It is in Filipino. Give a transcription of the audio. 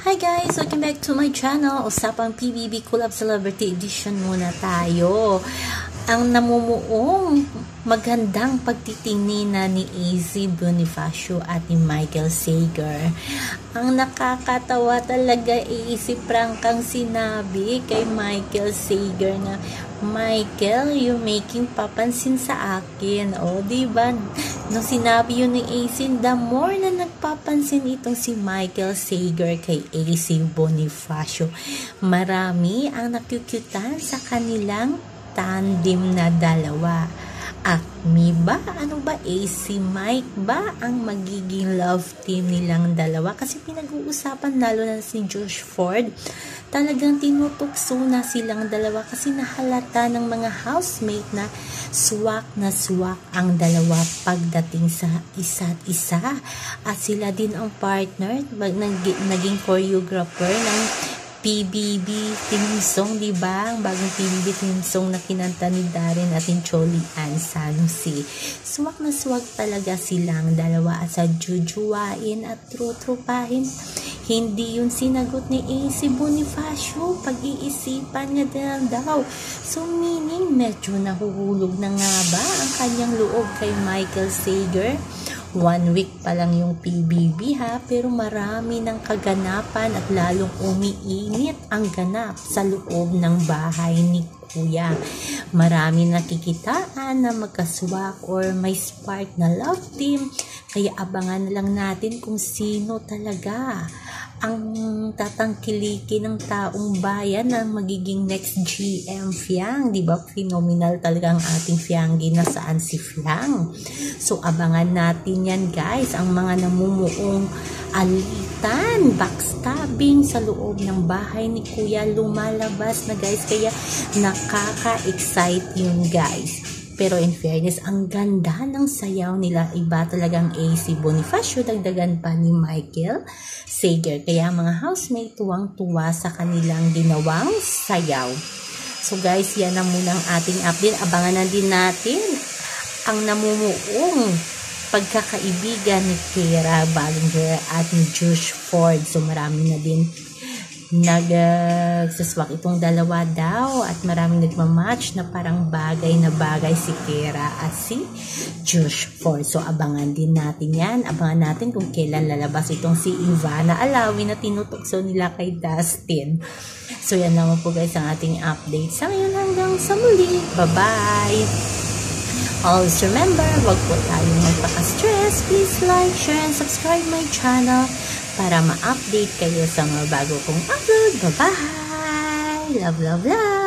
Hi guys! Welcome back to my channel. Usapang PBB Collab Celebrity Edition muna tayo. Ang namumuong magandang pagtitingin na ni AZ Bonifacio at ni Michael Sager. Ang nakakatawa talaga, prank ang sinabi kay Michael Sager na, Michael, you making papansin sa akin. O, diba? Nung sinabi yun ni AZ, the more na nagpapansin itong si Michael Sager kay AZ Bonifacio. Marami ang nakukutan sa kanilang tandem na dalawa. Acme ba? Ano ba? AC Mike ba ang magiging love team nilang dalawa? Kasi pinag-uusapan lalo na si Josh Ford. Talagang tinutukso na silang dalawa kasi nahalata ng mga housemate na swak ang dalawa pagdating sa isa't isa. At sila din ang partner, naging choreographer ng PBB theme song, diba? Ang bagong PBB theme song na kinanta ni Darren at ni Choli Ann Sanusi. Swak na swak talaga silang dalawa at sa jujuwain at trupahin. Hindi yun sinagot ni AZ Bonifacio. Pag-iisipan niya din daw. So meaning, medyo nahuhulog na nga ba ang kanyang loob kay Michael Sager? 1 week pa lang yung PBB ha, pero marami ng kaganapan at lalong umiinit ang ganap sa loob ng bahay ni Kuya. Marami nakikitaan na magkaswak or may spark na love team, kaya abangan na lang natin kung sino talaga ang tatangkilikin ng taong bayan na magiging next GM Fiang. Diba? Phenomenal talaga ang ating Fianggi na saan si Fiang. So, abangan natin yan guys. Ang mga namumuong alitan, backstabbing sa loob ng bahay ni Kuya lumalabas na guys. Kaya nakaka-excite yun guys. Pero in fairness, ang ganda ng sayaw nila. Iba talagang AZ Bonifacio, dagdagan pa ni Michael Sager. Kaya mga housemate, tuwang-tuwa sa kanilang ginawang sayaw. So guys, yan na muna ang ating update. Abangan na din natin ang namumuong pagkakaibigan ni Kiera Ballinger at ni Josh Ford. So marami na din nagsaswak itong dalawa daw at maraming nagmamatch na parang bagay na bagay si Kiera at si Josh Ford. So abangan din natin yan. Abangan natin kung kailan lalabas itong si Ivana Alawi na tinutukso nila kay Dustin. So yan naman po guys ang ating update. Sa ngayon hanggang sa muli. Bye-bye! Always remember, wag po tayong magpaka-stress. Please like, share, and subscribe my channel para ma-update kayo sa mga bago kong upload. Bye-bye! Love, love, love!